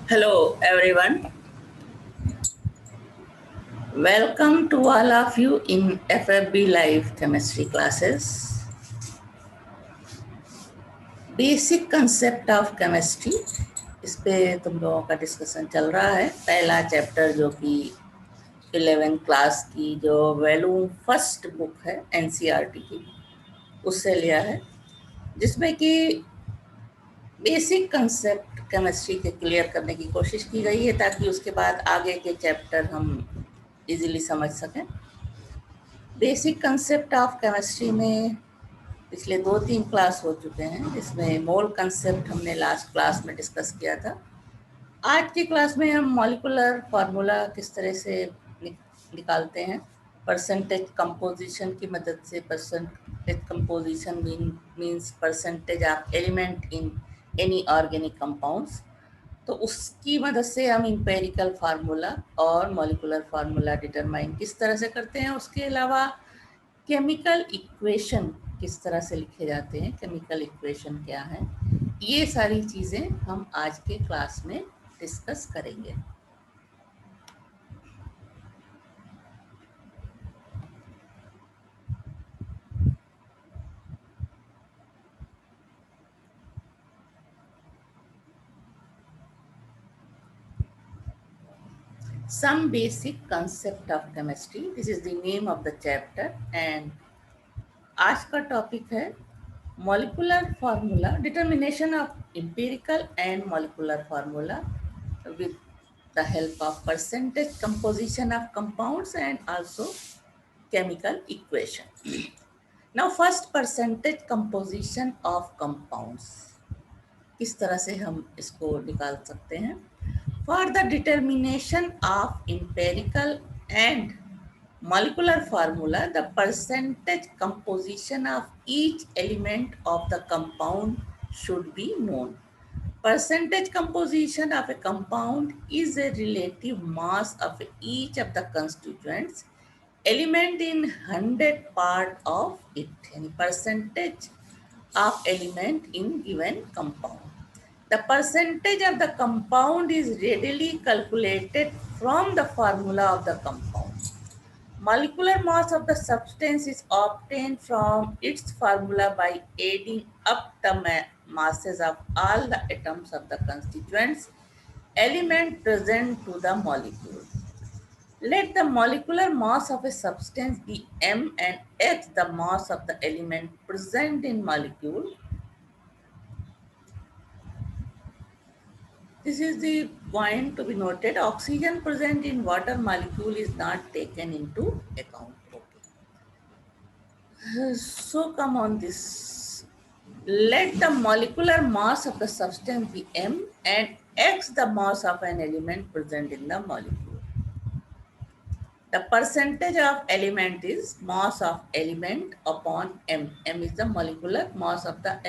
Hello everyone. Welcome to all of you in FFB Live chemistry classes. Basic concept of chemistry, इस पे तुम लोगों का discussion चल रहा है। पहला चैप्टर जो कि 11th क्लास की जो वॉल्यूम फर्स्ट बुक है एनसीईआरटी की, उससे लिया है, जिसमें कि बेसिक कंसेप्ट केमिस्ट्री के क्लियर करने की कोशिश की गई है ताकि उसके बाद आगे के चैप्टर हम इजीली समझ सकें। बेसिक कंसेप्ट ऑफ केमिस्ट्री में पिछले 2-3 क्लास हो चुके हैं, जिसमें मोल कंसेप्ट हमने लास्ट क्लास में डिस्कस किया था। आज की क्लास में हम मॉलिक्यूलर फार्मूला किस तरह से निकालते हैं, परसेंटेज कंपोजिशन की मदद से। Percentage composition means percentage of element in any organic compounds, तो उसकी मदद से हम इंपेरिकल फार्मूला और मॉलिक्यूलर फार्मूला डिटरमाइन किस तरह से करते हैं। उसके अलावा केमिकल इक्वेशन किस तरह से लिखे जाते हैं, केमिकल इक्वेशन क्या है, ये सारी चीज़ें हम आज के क्लास में डिस्कस करेंगे। Some basic concept of chemistry, this is the name of the chapter, and आज का टॉपिक है molecular formula, determination of empirical and molecular formula with the help of percentage composition of compounds and also chemical equation. Now first, percentage composition of compounds, किस तरह से हम इसको निकाल सकते हैं। For the determination of empirical and molecular formula, the percentage composition of each element of the compound should be known. Percentage composition of a compound is a relative mass of each of the constituents element in 100 part of it, any percentage of element in given compound. The percentage of the compound is readily calculated from the formula of the compound. Molecular mass of the substance is obtained from its formula by adding up the masses of all the atoms of the constituents element present to the molecule. Let the molecular mass of a substance be m and x the mass of the element present in molecule. This is the point to be noted. Oxygen present in water molecule is not taken into account. Okay. So come on this. Let the molecular mass of the substance be m and x the mass of an element present in the molecule. The percentage of element is mass of element upon m. M is the molecular mass of the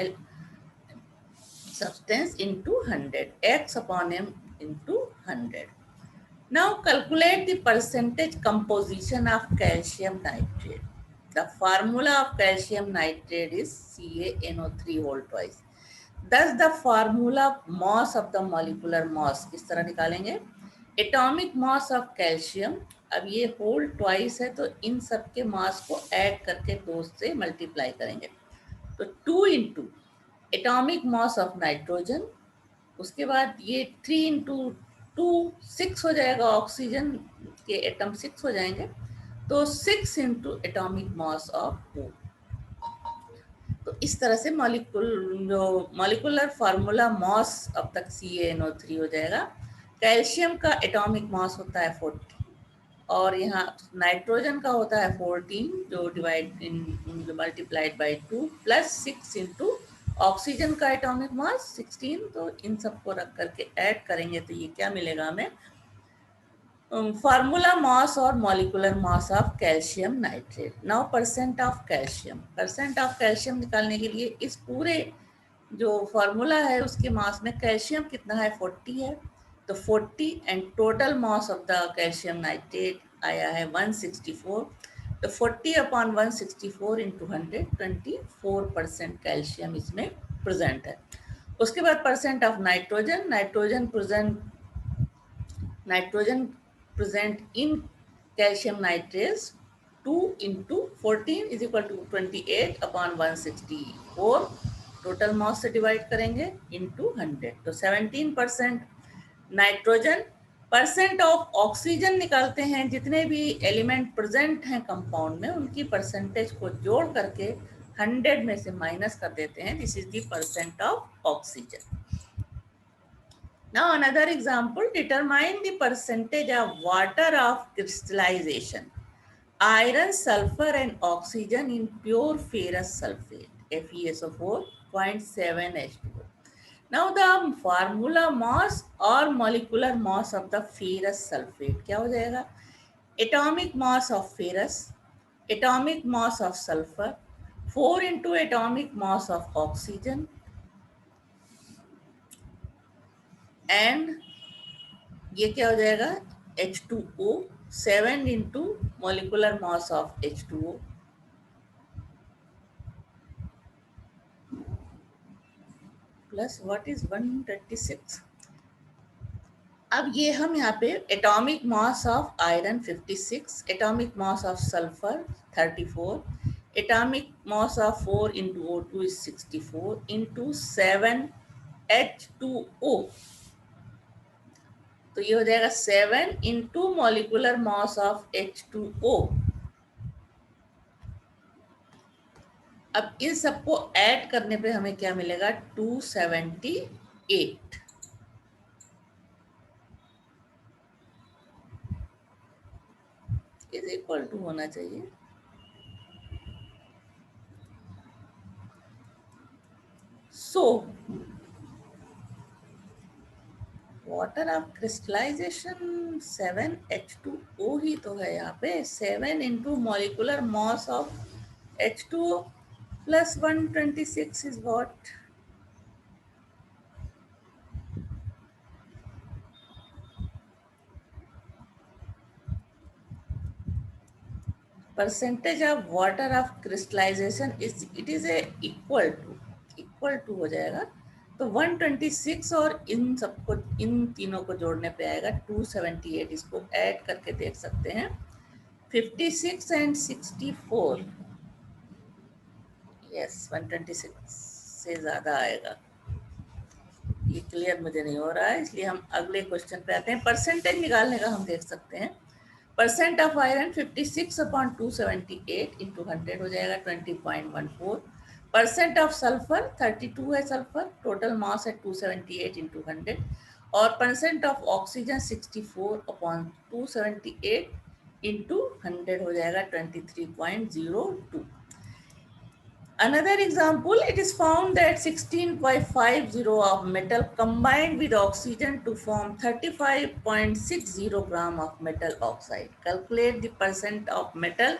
substance into 100. X upon m into 100. Now calculate the percentage composition of calcium nitrate. The formula of calcium nitrate is CaNO3 whole twice. Thus the formula mass of the molecular mass किस तरह निकालेंगे? Atomic mass of calcium, अब ये whole twice है तो इन सब के मास को ऐड करके 2 से मल्टीप्लाई करेंगे, तो 2 into atomic mass of nitrogen, उसके बाद ये 3 इंटू 2 6 हो जाएगा, ऑक्सीजन के एटम 6 हो जाएंगे, तो 6 into atomic mass of O। तो इस तरह से मॉलिक्यूलर फार्मूला मास अब तक CaNO3 हो जाएगा। कैल्शियम का एटॉमिक मास होता है 40 और यहाँ नाइट्रोजन का होता है 14 जो divide in multiplied by 2 plus 6 into oxygen का एटॉमिक मास 16। तो इन सबको रख करके ऐड करेंगे तो ये क्या मिलेगा हमें, फार्मूला मास और molecular mass of calcium nitrate. Now percent of calcium, percent of calcium निकालने के लिए इस पूरे जो फार्मूला है उसके मास में कैल्शियम कितना है 40 है, तो 40 and total mass of the calcium nitrate आया है 164, तो 40 अपॉन 164 इंटू 100 24% कैल्शियम इसमें प्रेजेंट है। उसके बाद percent of nitrogen, nitrogen present nitrogen present in calcium nitrate 2 into 14 is equal to 28 upon 164 total mass से डिवाइड करेंगे इंटू 100 तो 17% नाइट्रोजन परसेंट ऑफ ऑक्सीजन निकालते हैं जितने भी एलिमेंट प्रेजेंट हैं कंपाउंड में उनकी परसेंटेज को जोड़ करके 100 में से माइनस कर देते हैं this is the percent of oxygen Now another example, determine the percentage of water of crystallization. Iron, sulfur and oxygen in pure ferrous sulfate, FeSO4 0.7H2O. Now the formula mass or molecular mass of the ferrous sulfate क्या हो जाएगा? Atomic mass of ferrous, atomic mass of sulfur, 4 into atomic mass of oxygen and ये क्या हो जाएगा H2O 7 into molecular mass of H2O plus what is 136. अब ये हम यहाँ पे atomic mass of iron 56, atomic mass of sulphur 34, atomic mass of 4 into O2 is 64 into 7 H2O तो ये हो जाएगा 7 into molecular mass of H2O. अब इन सबको ऐड करने पे हमें क्या मिलेगा 278 इज इक्वल टू होना चाहिए so water of crystallization 7H2O ही तो है यहाँ पे 7 into molecular mass of H2O plus 126 is what? Percentage of water of crystallization is it is a equal to हो जाएगा तो 126 और इन सबको इन तीनों को जोड़ने पे आएगा 278 इसको ऐड करके देख सकते हैं 56 and 64 यस 126 से ज़्यादा आएगा ये क्लियर मुझे नहीं हो रहा है इसलिए हम अगले क्वेश्चन पे आते हैं परसेंटेज निकालने का हम देख सकते हैं percent of iron 56 upon 278 into 100 हो जाएगा 20.14 परसेंट ऑफ सल्फर 32 है सल्फर टोटल मास है 278 इंटू 100 और percent of oxygen 64 upon 278 into 100 हो जाएगा 23.02 Another example, it is found that 16.50 of metal combined with oxygen to form 35.60 gram of metal oxide. Calculate the percent of metal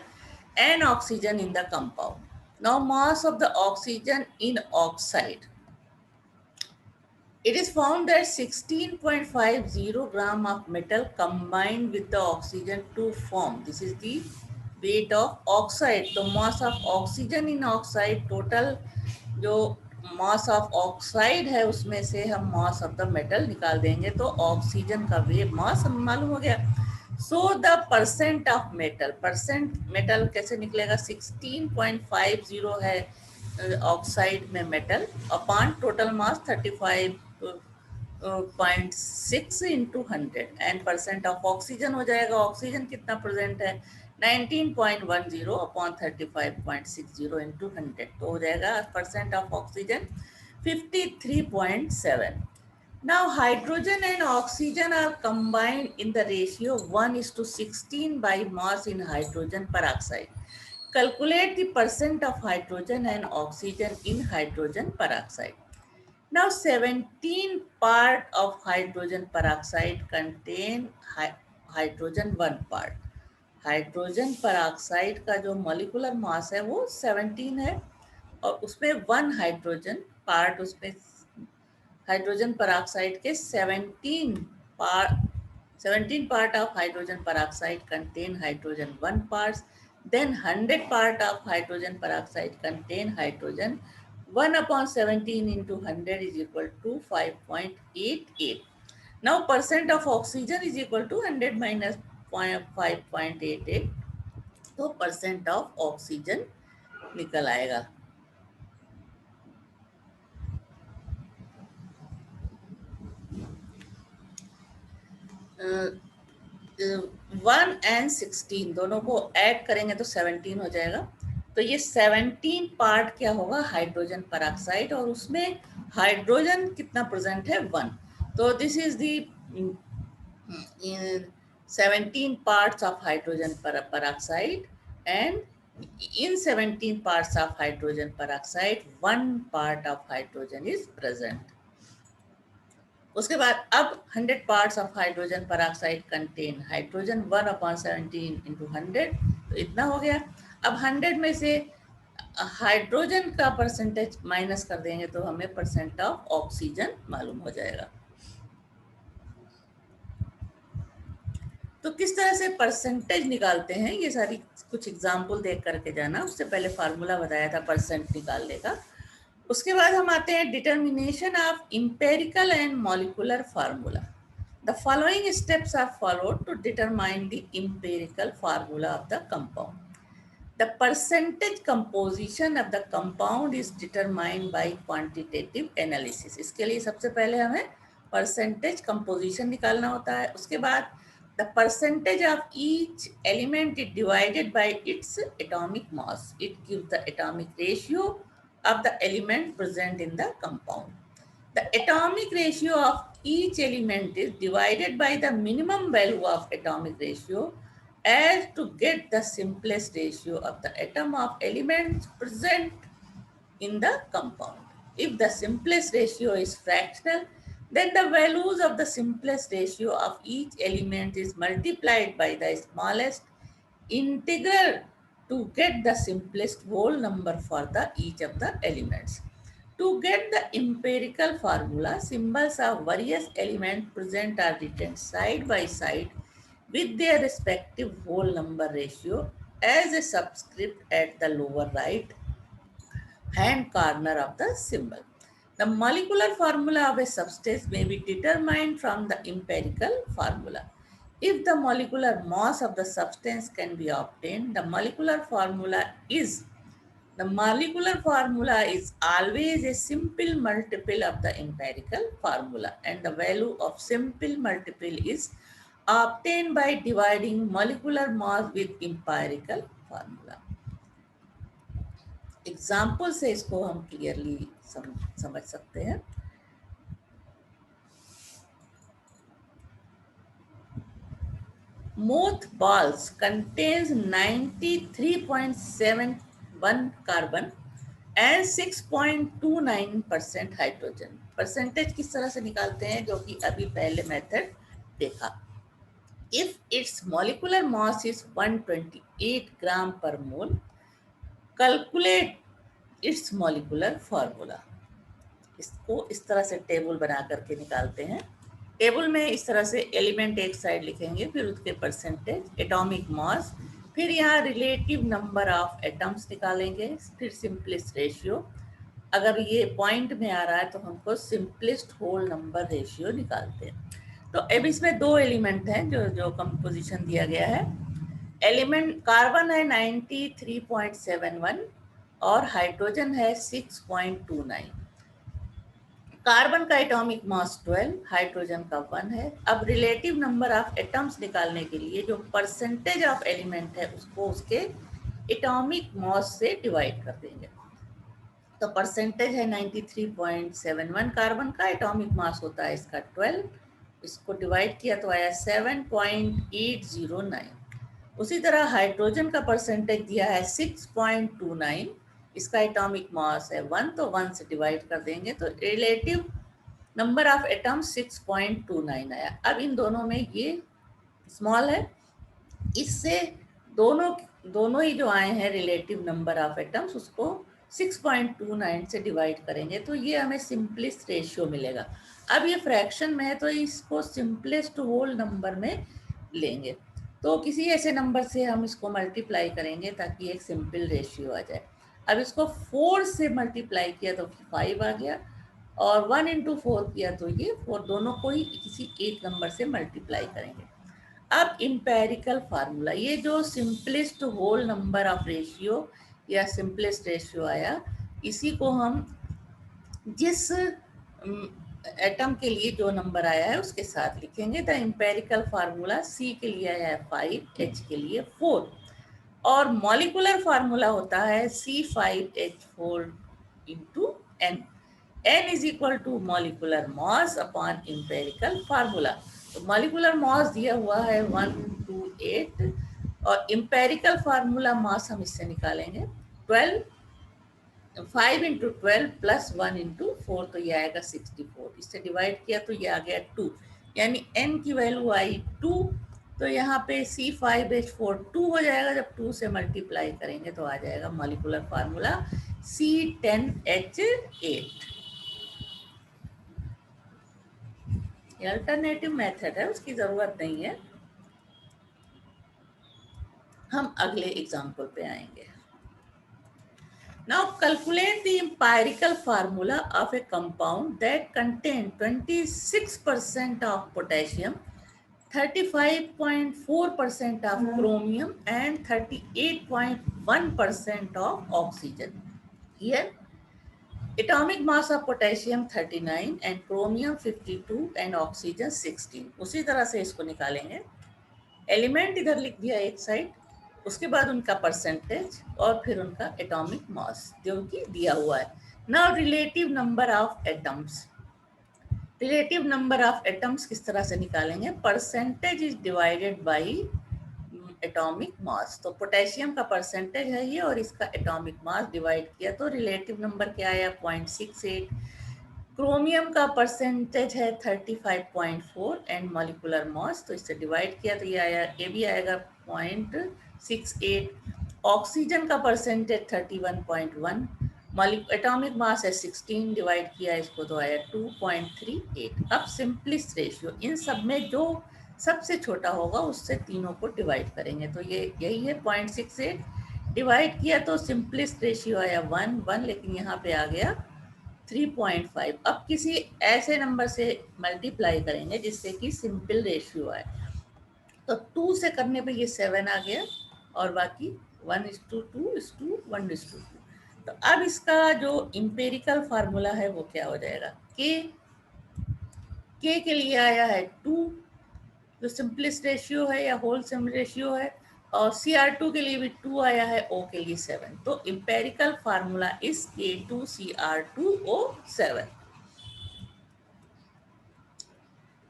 and oxygen in the compound. Now mass of the oxygen in oxide. It is found that 16.50 gram of metal combined with the oxygen to form. This is the weight of oxide. तो mass of oxygen in oxide total जो mass of oxide है उसमें से हम mass of the metal निकाल देंगे तो oxygen का weight mass हमें मालूम हो गया. So the percent of metal कैसे निकलेगा 16.50 है ऑक्साइड में metal upon total mass 35.6 into 100 and percent of oxygen हो जाएगा ऑक्सीजन कितना प्रेजेंट है 19.10 अपॉन 35.60 इंटू 100 तो हो जाएगा percent of oxygen 53.7. Now hydrogen and oxygen are combined in the ratio 1:16 by mass in hydrogen peroxide. Calculate the percent of hydrogen and oxygen in hydrogen peroxide. Now 17 part of hydrogen peroxide contain hydrogen 1 part. Hydrogen peroxide का जो molecular mass है वो 17 है और उसमें 1 hydrogen part उसमें hydrogen peroxide के 17 part of hydrogen peroxide contain hydrogen 1 parts. Then 100 part of hydrogen peroxide contain hydrogen 1 upon 17 into 100 is equal to 5.88. Now percent of oxygen is equal to 100 minus 5.88, तो percent of oxygen निकल आएगा। One and 16 दोनों को add करेंगे तो 17 हो जाएगा। तो ये 17 पार्ट क्या होगा, हाइड्रोजन परऑक्साइड, और उसमें हाइड्रोजन कितना प्रेजेंट है, 1। तो this is the 17 parts of hydrogen peroxide, and in 17 parts of hydrogen peroxide 1 part of hydrogen is present. उसके बाद अब 100 parts of hydrogen peroxide contain hydrogen, 1/17 into 100, तो इतना हो गया। अब 100 में से हाइड्रोजन का परसेंटेज माइनस कर देंगे तो हमें परसेंट ऑफ ऑक्सीजन मालूम हो जाएगा। तो किस तरह से परसेंटेज निकालते हैं, ये सारी कुछ एग्जाम्पल देख करके जाना। उससे पहले फार्मूला बताया था परसेंट निकालने का। उसके बाद हम आते हैं determination of empirical and molecular formula. The following steps are followed to determine the empirical formula of the compound. The percentage composition of the compound is determined by quantitative analysis. इसके लिए सबसे पहले हमें percentage composition निकालना होता है। उसके बाद the percentage of each element is divided by its atomic mass. It gives the atomic ratio of the element present in the compound. The atomic ratio of each element is divided by the minimum value of atomic ratio as to get the simplest ratio of the atom of elements present in the compound. If the simplest ratio is fractional, then the values of the simplest ratio of each element is multiplied by the smallest integral to get the simplest whole number for each of the elements. To get the empirical formula, symbols of various elements present are written side by side with their respective whole number ratio as a subscript at the lower right hand corner of the symbol. The molecular formula of a substance may be determined from the empirical formula. If the molecular mass of the substance can be obtained, the molecular formula is always a simple multiple of the empirical formula, and the value of simple multiple is obtained by dividing molecular mass with empirical formula. Example से इसको हम clearly समझ सकते हैं। mothballs contains 93.71 carbon and 6.29% hydrogen. Percentage किस तरह से निकालते हैं, जो कि अभी पहले मेथड देखा। If its molecular mass is 128 gram per mole, calculate its molecular formula। इसको इस तरह से टेबल बना करके निकालते हैं। टेबल में इस तरह से एलिमेंट एक साइड लिखेंगे, फिर उसके परसेंटेज, एटॉमिक मास, फिर यहाँ रिलेटिव नंबर ऑफ एटम्स निकालेंगे, फिर सिंपलेस्ट रेशियो। अगर ये पॉइंट में आ रहा है तो हमको सिंपलेस्ट होल नंबर रेशियो निकालते हैं। तो अब इसमें दो एलिमेंट हैं जो कंपोजिशन दिया गया है। एलिमेंट कार्बन है 93.71 और हाइड्रोजन है 6.29। कार्बन का एटॉमिक मास 12, हाइड्रोजन का 1 है। अब रिलेटिव नंबर ऑफ एटम्स निकालने के लिए जो परसेंटेज ऑफ एलिमेंट है उसको उसके एटॉमिक मास से डिवाइड कर देंगे। तो परसेंटेज है 93.71 कार्बन का, एटॉमिक मास होता है इसका 12, इसको डिवाइड किया तो आया 7.809। उसी तरह हाइड्रोजन का परसेंटेज दिया है 6.29, इसका एटॉमिक मास है 1, तो 1 से डिवाइड कर देंगे तो रिलेटिव नंबर ऑफ एटम्स 6.29 आया। अब इन दोनों में ये स्मॉल है, इससे दोनों ही जो आए हैं रिलेटिव नंबर ऑफ एटम्स उसको 6.29 से डिवाइड करेंगे तो ये हमें सिंपलेस्ट रेशियो मिलेगा। अब ये फ्रैक्शन में है तो इसको सिंपलेस्ट होल नंबर में लेंगे, तो किसी ऐसे नंबर से हम इसको मल्टीप्लाई करेंगे ताकि एक सिंपल रेशियो आ जाए। अब इसको 4 से मल्टीप्लाई किया तो 5 आ गया, और 1 इंटू 4 किया तो ये 4, दोनों को ही किसी एक नंबर से मल्टीप्लाई करेंगे। अब इम्पेरिकल फार्मूला, ये जो simplest whole number of ratio या सिंपलेस्ट रेशियो आया, इसी को हम जिस एटम के लिए जो नंबर आया है उसके साथ लिखेंगे। द इम्पेरिकल फार्मूला, सी के लिए आया है 5, एच के लिए 4, और मॉलिकुलर फार्मूला होता है C5H4 into n. n is equal to molecular mass upon empirical formula. तो मॉलिकुलर मॉस दिया हुआ है 128, और इम्पेरिकल फार्मूला मास हम इससे निकालेंगे 12, 5 इंटू 12 प्लस 1 इंटू 4, तो ये आएगा 64। इससे डिवाइड किया तो ये आ गया 2, यानी n की वैल्यू आई 2। तो यहाँ पे C5H4 2 हो जाएगा, जब 2 से मल्टीप्लाई करेंगे तो आ जाएगा मॉलिकुलर फार्मूला C10H8। ये अल्टरनेटिव मेथड है, उसकी जरूरत नहीं है। हम अगले एग्जाम्पल पे आएंगे। Now calculate the empirical formula of a compound that contains 26% of potassium, 35.4% of chromium and 38.1% of oxygen. Here atomic mass of potassium 39 and chromium 52 and oxygen 16. उसी तरह से इसको निकालेंगे। एलिमेंट इधर लिख दिया एक साइड, उसके बाद उनका परसेंटेज और फिर उनका एटॉमिक मास जो कि दिया हुआ है। Now relative number of atoms, relative number of atoms किस तरह से निकालेंगे? Percentage is divided by atomic mass. तो पोटेशियम का परसेंटेज है ये, और इसका एटॉमिक मास डिवाइड किया तो रिलेटिव नंबर क्या आया? 0.68। क्रोमियम का परसेंटेज है 35.4 एंड मॉलिकुलर मास, तो इससे डिवाइड किया तो ये आया, ये भी आएगा 0.68। ऑक्सीजन का परसेंटेज 31.1, एटॉमिक मास है 16, डिवाइड किया इसको तो आया 2.38। अब सिंपलेस्ट रेशियो, इन सब में जो सबसे छोटा होगा उससे तीनों को डिवाइड करेंगे, तो ये यही है 0.68। डिवाइड किया तो सिंपलेस्ट रेशियो आया 1, लेकिन यहाँ पे आ गया 3.5। अब किसी ऐसे नंबर से मल्टीप्लाई करेंगे जिससे कि सिंपल रेशियो आए, तो 2 से करने पे ये 7 आ गया, और बाकी 1:2:1:2। तो अब इसका जो इम्पेरिकल फार्मूला है वो क्या हो जाएगा? के के लिए आया है 2, जो सिंपलेस्ट रेशियो है या होल सम रेशियो है, और Cr2 के लिए भी 2 आया है, O के लिए 7। तो empirical formula is K2Cr2O7।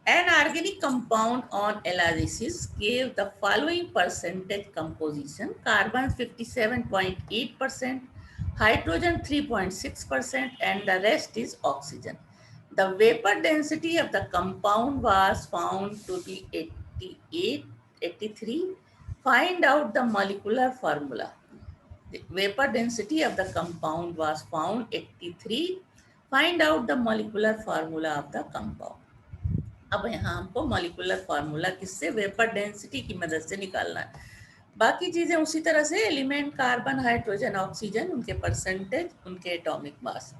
An organic compound on ELYSIS gave the following percentage composition: carbon 57.8%, hydrogen 3.6%, and the rest is oxygen. The vapor density of the compound was found to be 83. Find out the molecular formula. The vapor density of the compound was found 83. Find out the molecular formula of the compound. अब यहाँ हमको molecular formula किससे? Vapour density की मदद से निकालना है। बाकी चीजें उसी तरह से, एलिमेंट कार्बन, हाइड्रोजन, ऑक्सीजन, उनके परसेंटेज, उनके एटॉमिक मास।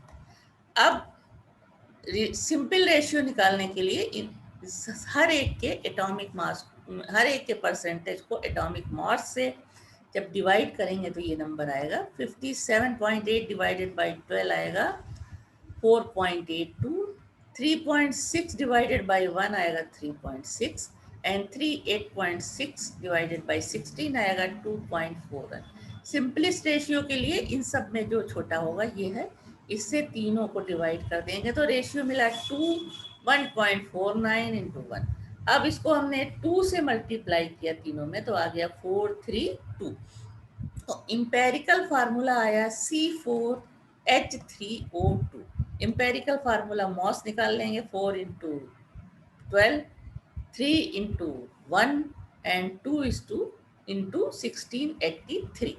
अब सिंपल रेशियो निकालने के लिए हर एक के एटॉमिक मास, हर एक के परसेंटेज को एटॉमिक मास से जब डिवाइड करेंगे तो ये नंबर आएगा 57.8 डिवाइडेड बाई 12 आएगा 4.82, 3.6 डिवाइडेड बाई 1 आएगा 3.6, एंड 38.6 डिवाइडेड बाई 16 आएगा 2.41। सिंपलेस्ट रेशियो के लिए इन सब में जो छोटा होगा ये है, इससे तीनों को डिवाइड कर देंगे तो रेशियो मिला 2, 1.49 इंटू 1। अब इसको हमने 2 से मल्टीप्लाई किया तीनों में तो आ गया 432। तो इम्पेरिकल फार्मूला आया C4H3O2। इम्पेरिकल फार्मूला मॉस निकाल लेंगे, 4 इंटू 12, 3 इंटू 1 एंड 2 इंटू 1683।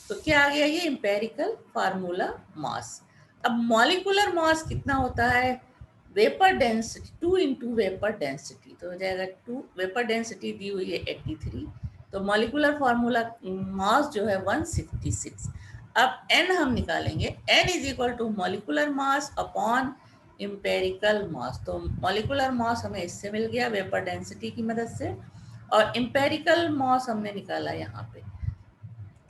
तो क्या आ गया? ये इम्पेरिकल फार्मूला मास। अब मॉलिकुलर मास कितना होता है? Vapour density 2 into vapour density, तो हो जाएगा 2, वेपर डेंसिटी दी हुई है 83, तो मॉलिकुलर फार्मूला मास जो है 166। अब n हम निकालेंगे, n is equal to molecular mass upon empirical mass, तो मॉलिकुलर मॉस हमें इससे मिल गया वेपर डेंसिटी की मदद से, और इम्पेरिकल मॉस हमने निकाला यहाँ पे,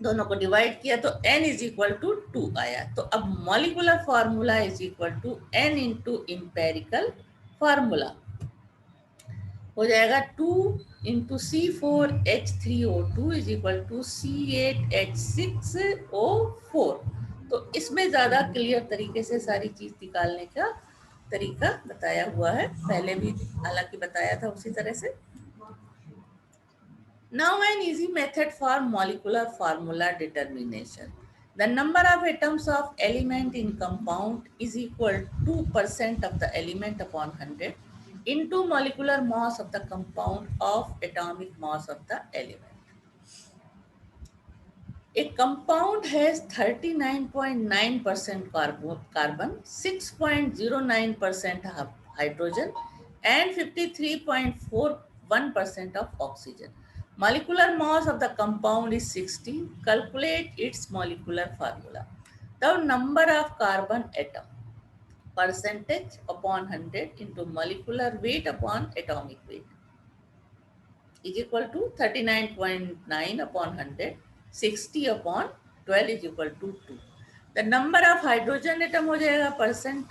दोनों को डिवाइड किया तो n इज इक्वल टू 2 आया। तो अब molecular formula is equal to n into empirical formula हो जाएगा 2 into C4H3O2 is equal to C8H6O4। तो इसमें ज़्यादा क्लियर तरीके से सारी चीज़ निकालने का तरीका बताया हुआ है, पहले भी हालांकि बताया था उसी तरह से। Now an easy method for molecular formula determination. The number of atoms of element in compound is equal to % of the element upon 100 into molecular mass of the compound of atomic mass of the element. A compound has 39.9% carbon, 6.09% hydrogen, and 53.41% of oxygen. Molecular mass of the compound is 60. Calculate its molecular formula. The number of carbon atom, percentage upon 100 into molecular weight upon atomic weight is equal to 39.9 upon 100, 60 upon 12 is equal to 2. The number of hydrogen atom हो जाएगा percent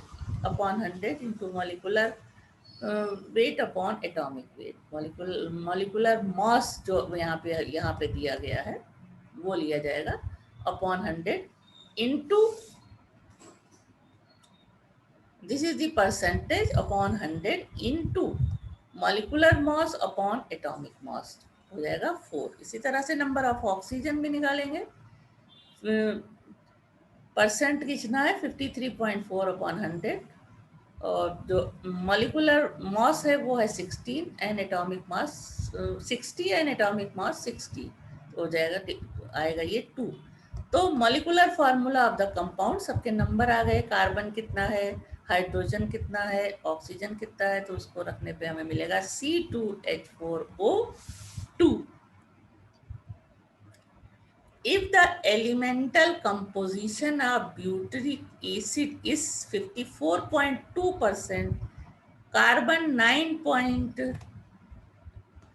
upon 100 into molecular weight upon atomic weight. Molecular mass जो यहाँ पे दिया गया है वो लिया जाएगा upon 100 into, this is the percentage upon 100 into molecular mass upon atomic mass हो जाएगा 4। इसी तरह से नंबर ऑफ ऑक्सीजन भी निकालेंगे, परसेंट कितना है 53.4 अपॉन 100, और जो मॉलिकुलर मास है वो है 16 and atomic mass 60 and atomic mass 60, हो जाएगा आएगा ये 2। तो molecular formula of the compound, सबके नंबर आ गए, कार्बन कितना है, हाइड्रोजन कितना है, ऑक्सीजन कितना है, तो उसको रखने पे हमें मिलेगा C2H4O2। If the elemental composition of butyric acid is 54.2%, carbon 9.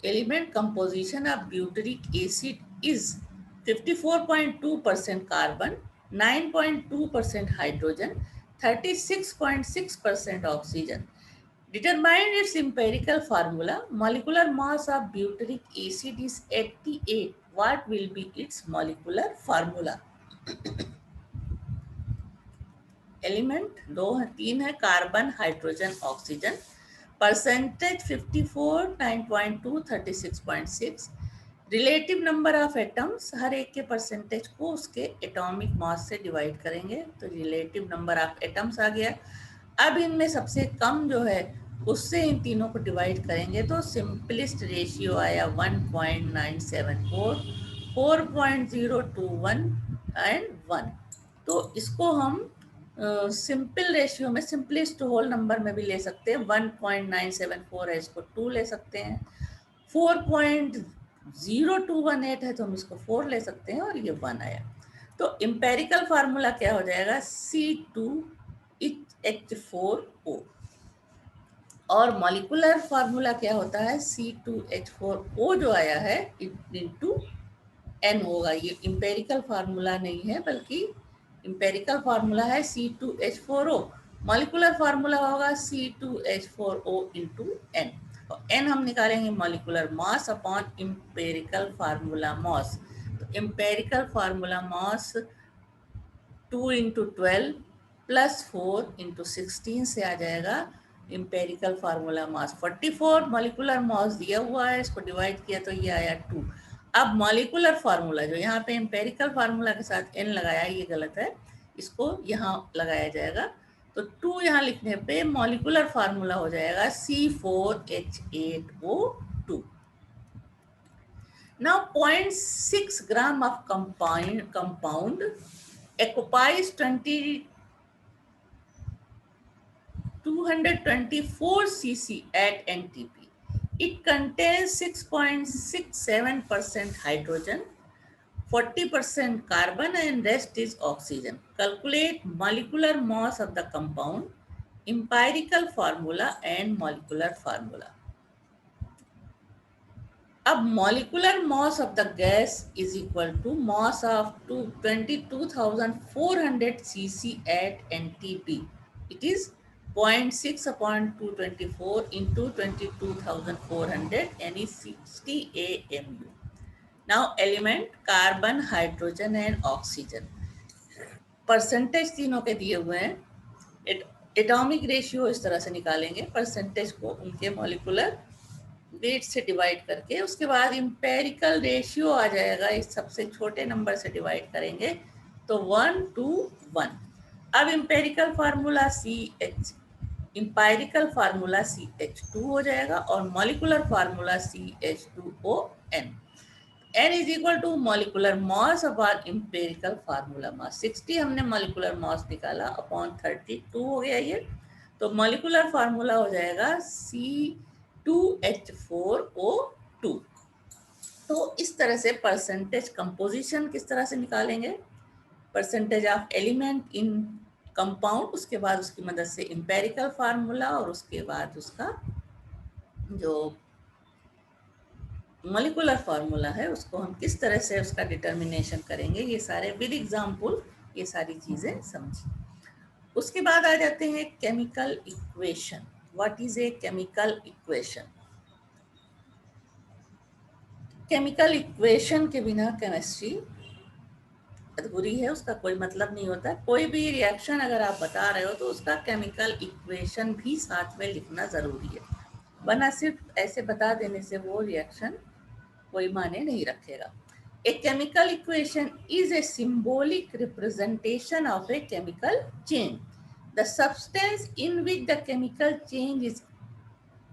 Element composition of butyric acid is 54.2% carbon, 9.2% hydrogen, 36.6% oxygen. Determine its empirical formula. Molecular mass of butyric acid is 88. What will be its molecular formula? Element 3 है, carbon, hydrogen, oxygen, percentage 54, 9.2, 36.6, relative number of atoms, हर एक के percentage को उसके atomic mass से divide करेंगे तो relative number of atoms आ गया। अब इनमें सबसे कम जो है उससे इन तीनों को डिवाइड करेंगे तो सिंपलेस्ट रेशियो आया 1.974, 4.021 एंड 1। तो इसको हम सिंपल रेशियो में, सिंपलेस्ट होल नंबर में भी ले सकते हैं, 1.974 है इसको 2 ले सकते हैं, 4.0218 है तो हम इसको 4 ले सकते हैं, और ये 1 आया। तो इम्पेरिकल फार्मूला क्या हो जाएगा C2H4O, और मॉलिकुलर फार्मूला क्या होता है C2H4O जो आया है इंटू N होगा। ये इम्पेरिकल फार्मूला नहीं है बल्कि इम्पेरिकल फार्मूला है C2H4O, मॉलिकुलर फार्मूला होगा C2H4O इंटू N, और N हम निकालेंगे molecular mass upon empirical formula mass. तो empirical formula mass 2 into 12 plus 4 into 16 से आ जाएगा empirical formula mass 44, molecular mass दिया हुआ है, इसको डिवाइड किया तो ये आया 2। अब मॉलिकुलर फार्मूला जो यहाँ पे एम्पेरिकल फार्मूला के साथ n लगाया ये गलत है, इसको यहाँ लगाया जाएगा, तो 2 यहाँ लिखने पे मॉलिकुलर फार्मूला हो जाएगा C4H8O2। Now 0.6 gram of compound occupies 224 cc at NTP. It contains 6.67% hydrogen, 40% carbon and rest is oxygen. Calculate molecular mass of the compound empirical formula and molecular formula. अब molecular mass of the gas is equal to mass of 22,400 cc at NTB. It is 0.6 upon 224 into 22,400, यानी 60 AMU. Now element carbon, hydrogen and oxygen. Percentage तीनों के दिए हुए हैं. Atomic ratio इस तरह से निकालेंगे, परसेंटेज को उनके मॉलिक्यूलर वेट से डिवाइड करके, उसके बाद इंपेरिकल रेशियो आ जाएगा, इस सबसे छोटे नंबर से डिवाइड करेंगे तो 1 to 1. अब empirical formula empirical formula CH2 हो जाएगा और molecular formula CH2ON. N is equal to molecular mass upon empirical formula mass. 60 हमने molecular mass निकाला अपॉन 32 हो गया ये, तो molecular formula हो जाएगा C2H4O2. तो इस तरह से परसेंटेज कंपोजिशन किस तरह से निकालेंगे, percentage of element in compound, उसके बाद उसकी मदद से इंपेरिकल फार्मूला और उसके बाद उसका जो मॉलिक्यूलर फार्मूला है उसको हम किस तरह से उसका डिटर्मिनेशन करेंगे, ये सारे विद एग्जांपल ये सारी चीजें समझिए. उसके बाद आ जाते हैं chemical equation. What is a chemical equation? Chemical equation के बिना केमिस्ट्री अधूरी है, उसका कोई मतलब नहीं होता. कोई भी रिएक्शन अगर आप बता रहे हो तो उसका केमिकल इक्वेशन भी साथ में लिखना जरूरी है, वरना सिर्फ ऐसे बता देने से वो रिएक्शन कोई माने नहीं रखेगा. A chemical equation is a symbolic representation of a chemical change. The substance in which the chemical change is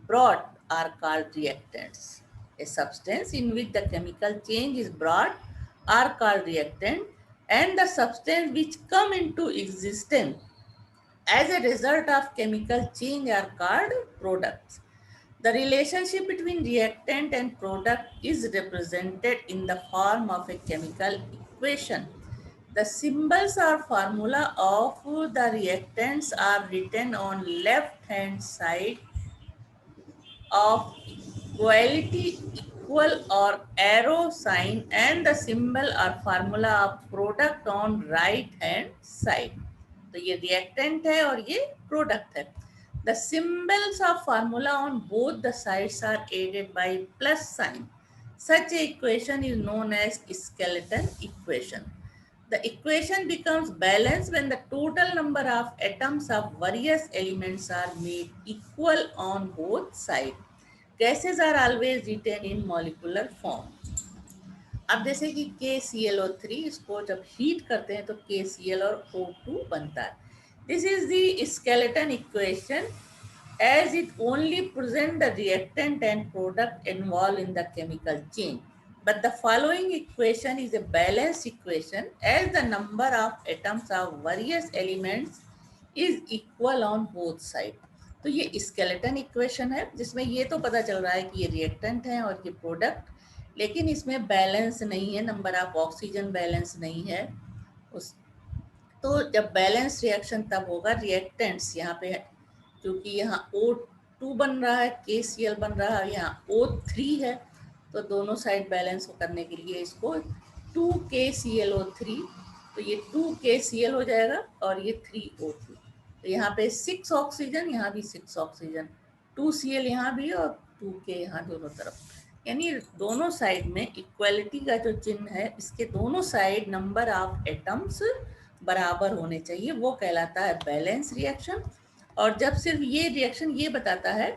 brought are called reactants. A substance in which the chemical change is brought are called reactant, and the substance which come into existence as a result of chemical change are called products. The relationship between reactant and product is represented in the form of a chemical equation. The symbols or formula of the reactants are written on left hand side of equality, equal or arrow sign, and the symbol or formula of product on right hand side. तो ये reactant है और ये product है. The symbols of formula on both the sides are aided by plus sign. Such a equation is known as skeleton equation. The equation becomes balanced when the total number of atoms of various elements are made equal on both sides. Gases are always written in molecular form. अब जैसे कि KClO3, इसको जब heat करते हैं तो KCl और O2 बनता है. This is the skeleton equation as it only presents the reactant and product involved in the chemical change. But the following equation is a balanced equation as the number of atoms of various elements is equal on both sides. तो ये skeleton equation है जिसमें ये तो पता चल रहा है कि ये रिएक्टेंट है और ये प्रोडक्ट, लेकिन इसमें बैलेंस नहीं है, नंबर ऑफ ऑक्सीजन बैलेंस नहीं है. उस तो जब बैलेंस रिएक्शन तब होगा, रिएक्टेंट्स यहाँ पे क्योंकि यहाँ O2 बन रहा है, KCl बन रहा है, यहाँ O3 है, तो दोनों साइड बैलेंस करने के लिए इसको 2KClO3, तो ये 2KCl हो जाएगा और ये 3O2. तो यहाँ पे 6 ऑक्सीजन, यहाँ भी 6 ऑक्सीजन, 2Cl यहाँ भी और 2K यहाँ दोनों तरफ, यानी दोनों साइड में इक्वलिटी का जो चिन्ह है, इसके दोनों साइड नंबर ऑफ एटम्स बराबर होने चाहिए, वो कहलाता है बैलेंस रिएक्शन. और जब सिर्फ ये रिएक्शन ये बताता है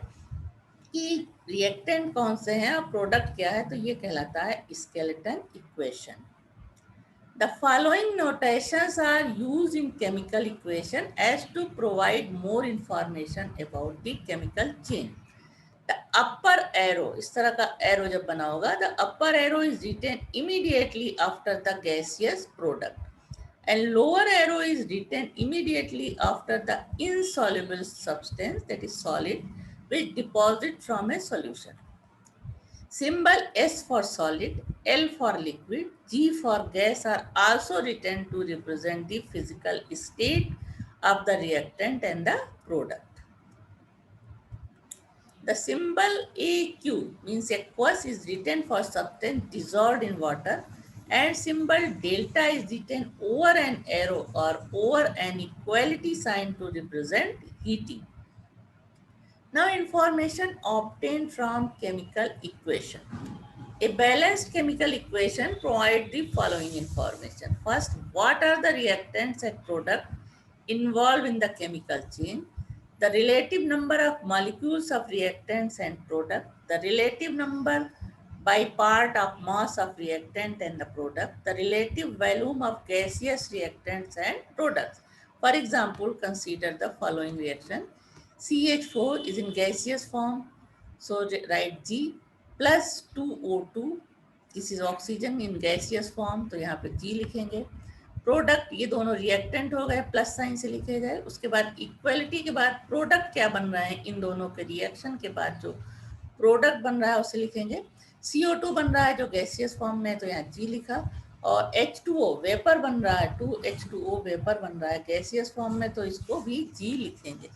कि रिएक्टेंट कौन से हैं और प्रोडक्ट क्या है, तो ये कहलाता है skeleton equation. The following notations are used in chemical equation as to provide more information about the chemical chain. The upper arrow, इस तरह का arrow जब बना होगा, the upper arrow is written immediately after the gaseous product, and lower arrow is written immediately after the insoluble substance, that is solid, which deposit from a solution. Symbol S for solid, L for liquid, G for gas are also written to represent the physical state of the reactant and the product. The symbol AQ means aqueous is written for substance dissolved in water, and symbol delta is written over an arrow or over an equality sign to represent heating. Now, information obtained from chemical equation. A balanced chemical equation provides the following information. First, what are the reactants and product involved in the chemical chain? The relative number of molecules of reactants and product, the relative number by part of mass of reactant and the product, the relative volume of gaseous reactants and products. For example, consider the following reaction. CH4 is in gaseous form, so write G plus 2O2, this is oxygen in gaseous form, तो यहाँ पे जी लिखेंगे. Product, ये दोनों reactant हो गए, plus sign से लिखे गए. उसके बाद इक्वलिटी के बाद प्रोडक्ट क्या बन रहा है, इन दोनों के रिएक्शन के बाद जो प्रोडक्ट बन रहा है उसे लिखेंगे. CO2 बन रहा है जो गैसियस फॉर्म में, तो यहाँ जी लिखा. और H2O वेपर बन रहा है, 2H2O वेपर बन रहा है गैसियस फॉर्म में, तो इसको भी जी लिखेंगे.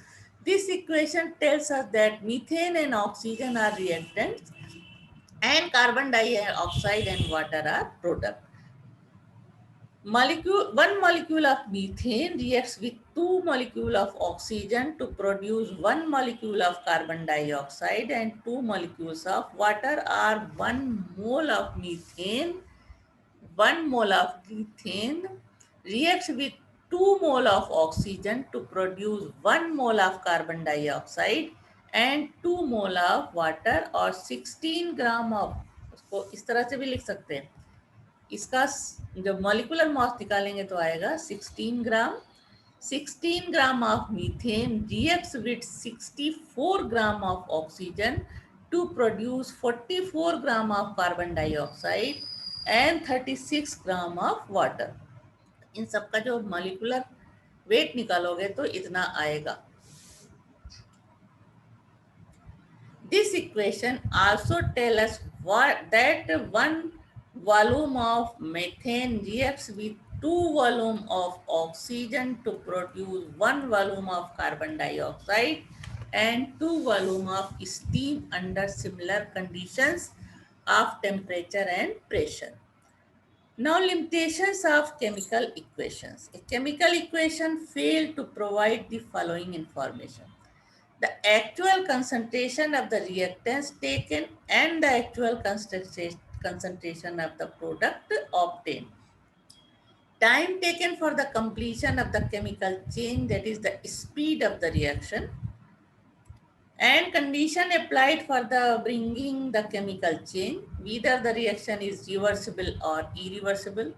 This equation tells us that methane and oxygen are reactants and carbon dioxide and water are product. One molecule of methane reacts with 2 molecules of oxygen to produce 1 molecule of carbon dioxide, and 2 molecules of water, or 1 mole of methane. 1 mole of methane reacts with 2 mole of oxygen to produce 1 mole of carbon dioxide and 2 mole of water, और 16 gram of, उसको इस तरह से भी लिख सकते हैं. इसका जब मॉलिकुलर मास निकालेंगे तो आएगा 16 ग्राम. 16 ग्राम of methane reacts with 64 gram of oxygen to produce 44 gram of carbon dioxide and 36 gram of water. इन सबका जो मॉलिकुलर वेट निकालोगे तो इतना आएगा. This equation also tells us that 1 volume of methane reacts with 2 volume of oxygen to produce 1 volume of carbon dioxide and 2 volume of steam under similar conditions of temperature and pressure. Now, limitations of chemical equations. A chemical equation failed to provide the following information: the actual concentration of the reactants taken and the actual concentration of the product obtained. Time taken for the completion of the chemical chain, that is the speed of the reaction, and condition applied for the bringing the chemical chain, whether the reaction is reversible or irreversible.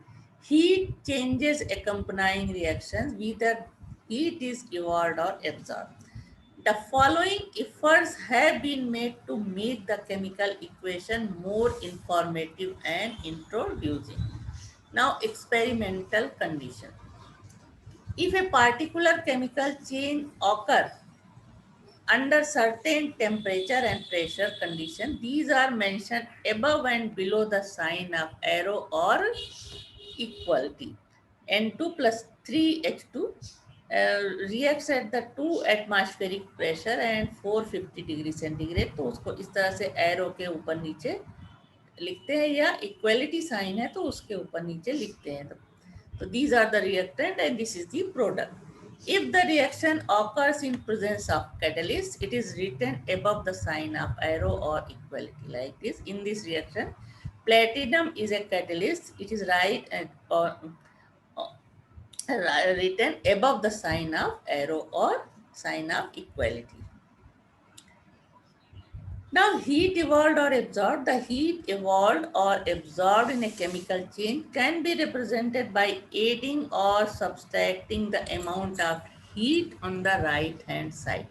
Heat changes accompanying reactions, whether heat is evolved or absorbed. The following efforts have been made to make the chemical equation more informative and introducing. Now, experimental condition. If a particular chemical change occurs under certain temperature and pressure condition, these are mentioned above and below the sign of arrow or equality. N2 plus 3H2 reacts at the 2 atmospheric pressure and 450 degree centigrade. तो उसको इस तरह से arrow के ऊपर नीचे लिखते हैं, या इक्वलिटी साइन है तो उसके ऊपर नीचे लिखते हैं. तो these are the reactant and this is the product. If the reaction occurs in presence of catalyst, it is written above the sign of arrow or equality like this. In this reaction, platinum is a catalyst. It is right and written above the sign of arrow or sign of equality. Now, heat evolved or absorbed. The heat evolved or absorbed in a chemical chain can be represented by adding or subtracting the amount of heat on the right hand side.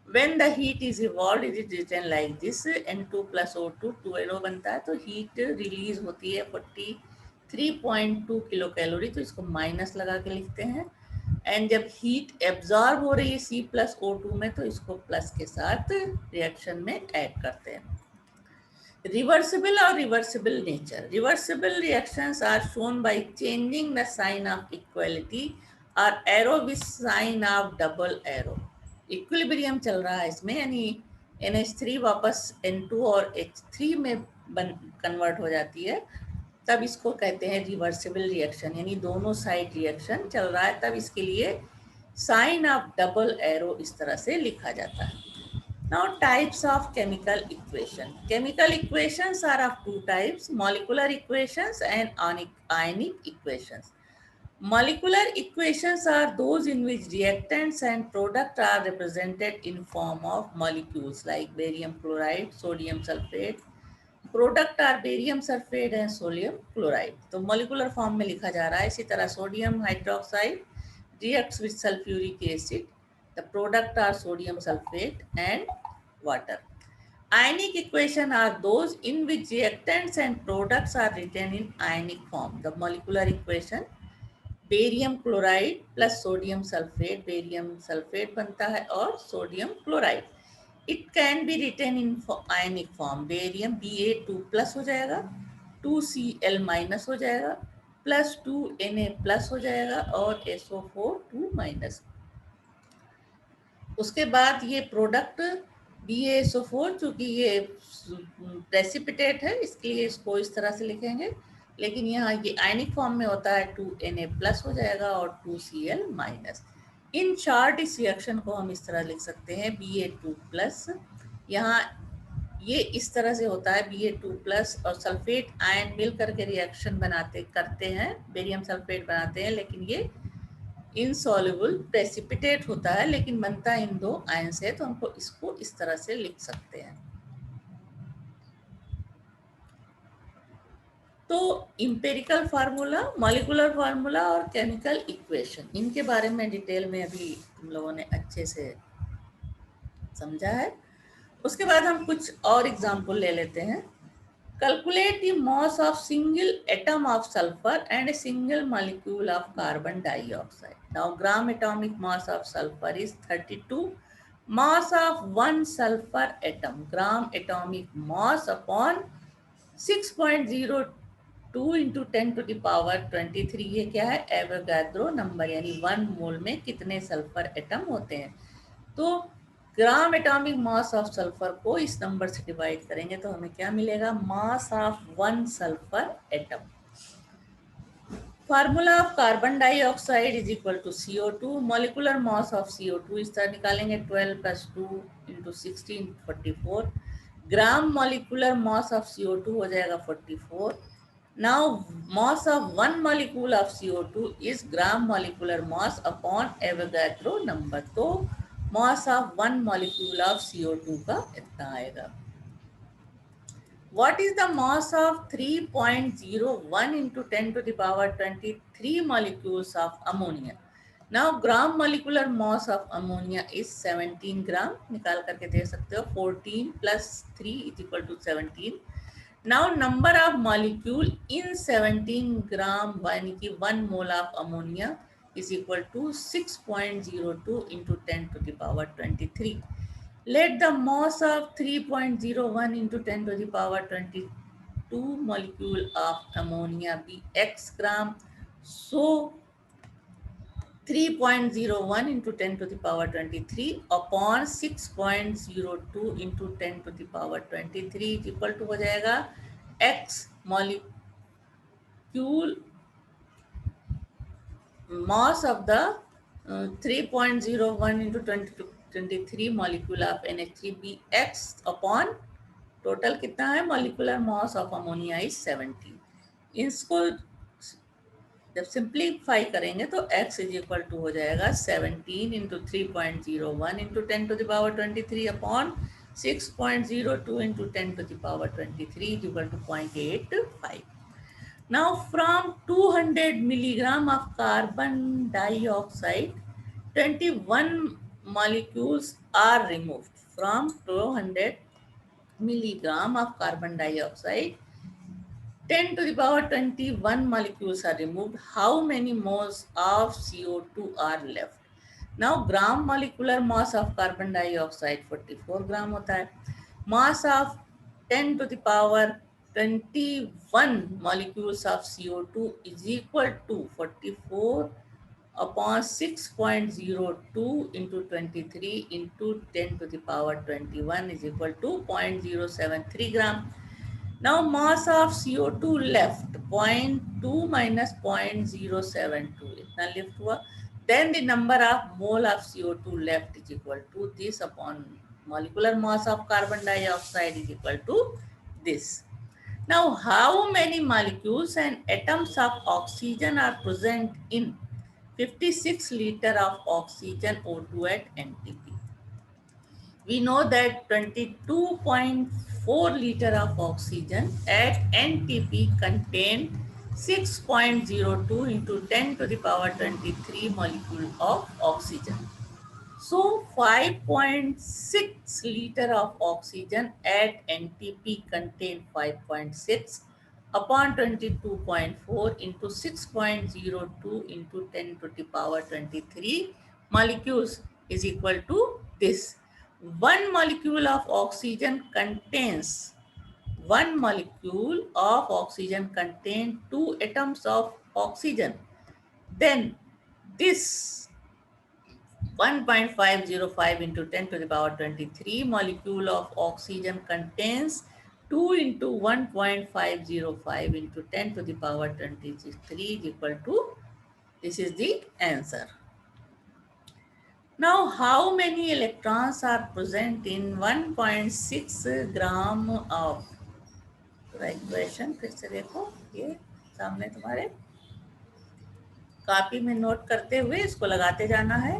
When the heat is evolved, it is written like this: N2 plus O2, 2NO बनता है, तो heat release होती है 43.2 kilo calorie, तो इसको minus लगा के लिखते हैं. एंड जब हीट एब्जॉर्ब हो रही है C प्लस O2 में, तो इसको प्लस के साथ रिएक्शन में ऐड करते हैं. रिवर्सिबल और reversible nature. Reversible reactions are shown by changing the sign of equality और arrow with sign of double arrow. Equilibrium चल रहा है इसमें, यानी NH3 वापस N2 और H3 में कन्वर्ट हो जाती है, तब इसको कहते हैं रिवर्सिबल रिएक्शन, यानी दोनों साइड रिएक्शन चल रहा है, तब इसके लिए साइन ऑफ डबल एरो इस तरह से लिखा जाता है। Now types of chemical equation. Chemical equations are of two types, molecular equations and ionic equations. Molecular equations are those in which reactants and product are represented in form of molecules like barium chloride, sodium sulfate. Product are barium sulphate and sodium chloride, तो molecular form में लिखा जा रहा है। इसी तरह sodium hydroxide reacts with sulphuric acid, the product are sodium sulphate and water. Ionic equation are those in which reactants and products are written in ionic form. The molecular equation barium chloride plus sodium sulphate, barium sulphate बनता है और sodium chloride. It can be written in ionic form, barium Ba2 plus हो जाएगा, 2Cl minus हो जाएगा, plus 2Na plus हो जाएगा और SO4 2 माइनस। उसके बाद ये प्रोडक्ट BaSO4, चूंकि ये प्रेसिपिटेट है इसलिए इसको इस तरह से लिखेंगे, लेकिन यहाँ ये आयनिक फॉर्म में होता है 2Na प्लस हो जाएगा और 2Cl माइनस। इन शॉर्ट इस रिएक्शन को हम इस तरह लिख सकते हैं Ba2 प्लस, यहाँ ये इस तरह से होता है Ba2 प्लस और सल्फेट आयन मिल करके रिएक्शन करते हैं, बेरियम सल्फेट बनाते हैं, लेकिन ये इनसॉल्युबल प्रेसिपिटेट होता है, लेकिन बनता इन दो आयन से, तो हमको इसको इस तरह से लिख सकते हैं। तो इंपेरिकल फार्मूला, मॉलिकुलर फार्मूला और केमिकल इक्वेशन, इनके बारे में डिटेल में अभी हम लोगों ने अच्छे से समझा है। उसके बाद हम कुछ और एग्जाम्पल ले लेते हैं। Calculate the mass of single atom of sulfur and a single molecule of carbon dioxide. Now, gram atomic mass of sulfur is 32. Mass of one sulfur atom, gram atomic mass upon 6.02 into 10 to the power 23, ये क्या है? Avogadro number, यानी 1 मोल में कितने sulphur atom होते हैं। तो gram atomic mass of sulphur को इस नंबर से डिवाइड करेंगे तो हमें क्या मिलेगा? Mass of 1 sulphur atom. Formula of carbon dioxide is equal to CO2, molecular mass of CO2 इस तरह निकालेंगे 12 + 2 × 16 44, ग्राम मॉलिकुलर मास ऑफ CO2 हो जाएगा 44। Now mass of 1 molecule of CO2 is gram molecular mass upon Avogadro number, तो मास of 1 molecule of CO2 का इतना आएगा। What is the mass of 3.01 into 10 to the power 23 molecules of ammonia? Now gram molecular mass of ammonia is 17 gram, निकाल करके दे सकते हो, 14 + 3 = 17। Now number of molecule in 17 gram, यानी कि 1 mole of ammonia is equal to 6.02 into 10 to the power 23. Let the mass of 3.01 into 10 to the power 22 molecule of ammonia be x gram. So 3.01 into 10 to the power 23 upon 6.02 into 10 to the power 23 is equal to हो जाएगा x molecule mass of the 3.01 into 20 to 23 molecule of NH3 be x upon total कितना है? Molecular mass of ammonia is 17। इसको जब simplify करेंगे तो x is equal to हो जाएगा 17 into 3.01 into 10 to the power 23 upon 6.02 into 10 to the power 23 is equal to 0.85. Now from 200 milligram of carbon dioxide, 21 molecules are removed. From 200 milligram of carbon dioxide, 10 to the power 21 molecules are removed. How many moles of CO2 are left? Now gram molecular mass of carbon dioxide 44 gram होता है। Mass of 10 to the power 21 molecules of CO2 is equal to 44 upon 6.02 into 23 into 10 to the power 21 is equal to 0.073 gram. Now mass of CO2 left 0.2 minus 0.072 इतना lift हुआ. Then the number of mole of CO2 left is equal to this upon molecular mass of carbon dioxide is equal to this. Now how many molecules and atoms of oxygen are present in 56 liter of oxygen O2 at NTP? We know that 22.4 liter of oxygen at NTP contain 6.02 into 10 to the power 23 molecule of oxygen. So 5.6 liter of oxygen at NTP contain 5.6 upon 22.4 into 6.02 into 10 to the power 23 molecules is equal to this. One molecule of oxygen contains 2 atoms of oxygen. Then this 1.505 into 10 to the power 23 molecule of oxygen contains 2 into 1.505 into 10 to the power 23 is equal to, this is the answer. Now, how many electrons are present in 1.6 gram of, equation फिर से देखो, ये सामने तुम्हारे copy में note करते हुए इसको लगाते जाना है.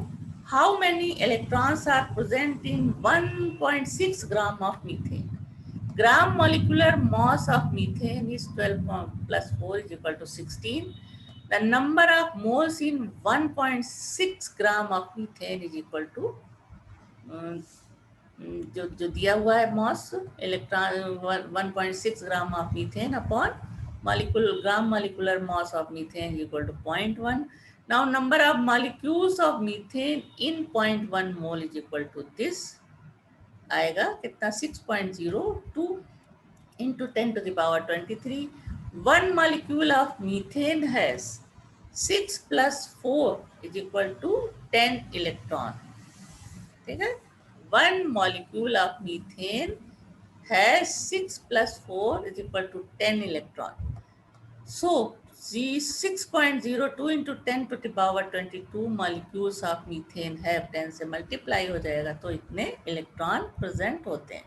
How many electrons are present in 1.6 gram of methane? Gram molecular mass of methane is 12 plus 4 is equal to 16. The number of moles in 1.6 gram of methane is equal to जो दिया हुआ है mass electron 1.6 gram of methane upon gram molecular mass of methane is equal to 0.1. Now number of molecules of methane in 0.1 mole is equal to this. आएगा कितना 6.02 into 10 to the power 23. One molecule of methane has 6 plus 4 is equal to 10 electron. ठीक है. One molecule of methane has 6 plus 4 is equal to 10 electron. So, 6.02 into 10 to the power 22 molecules of methane have 10 से multiply हो जाएगा तो इतने electron present होते हैं.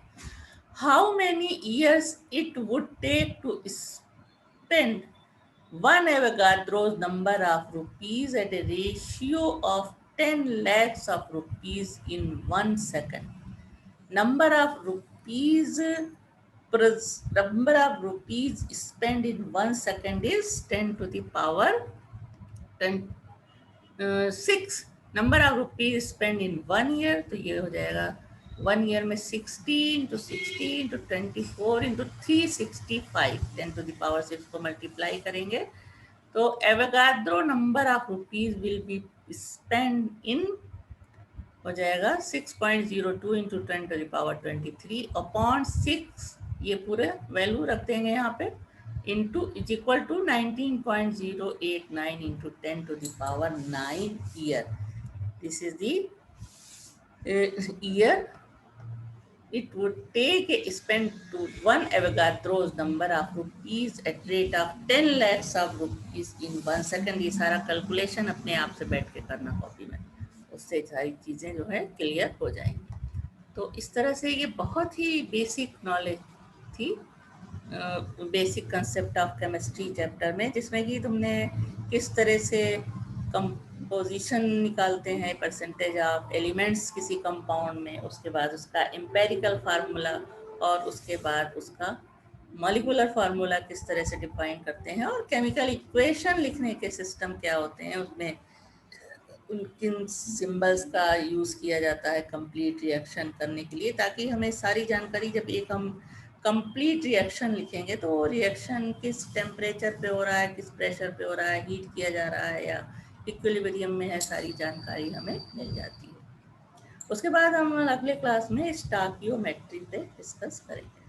How many years it would take to spend 1 Avogadro's number of rupees at a ratio of 10 lakhs of rupees in 1 second? Number of rupees spent in 1 second is 10 to the power 6. Number of rupees spent in 1 year, तो ये हो जाएगा 1 year में 60 into 60 into 24 into 365 10 to the power 6 को multiply करेंगे तो Avogadro number of rupees will be spend इन हो जाएगा 6.02 into 10 to the power 23 upon 6, ये पूरे वैल्यू रख देंगे यहाँ पे, into is equal to 19.089 into 10 to the power 9 year. This is the year it would take spend to 1 Avogadro's number of rupees at rate of 10 lakhs of rupees in 1 second. ये सारा calculation अपने आप से बैठ के करना copy में, उससे सारी चीज़ें जो है क्लियर हो जाएंगी. तो इस तरह से ये बहुत ही बेसिक नॉलेज थी, basic concept of chemistry chapter में, जिसमें कि तुमने किस तरह से कंपोजिशन निकालते हैं, परसेंटेज ऑफ एलिमेंट्स किसी कंपाउंड में, उसके बाद उसका एम्पेरिकल फार्मूला और उसके बाद उसका मॉलिक्यूलर फार्मूला किस तरह से डिफाइन करते हैं, और केमिकल इक्वेशन लिखने के सिस्टम क्या होते हैं, उसमें किन सिंबल्स का यूज़ किया जाता है कंप्लीट रिएक्शन करने के लिए, ताकि हमें सारी जानकारी, जब एक हम कंप्लीट रिएक्शन लिखेंगे तो वो रिएक्शन किस टेम्परेचर पे हो रहा है, किस प्रेशर पे हो रहा है, हीट किया जा रहा है या इक्विलिब्रियम में है, सारी जानकारी हमें मिल जाती है. उसके बाद हम अगले क्लास में स्टोइकियोमेट्री पे डिस्कस करेंगे.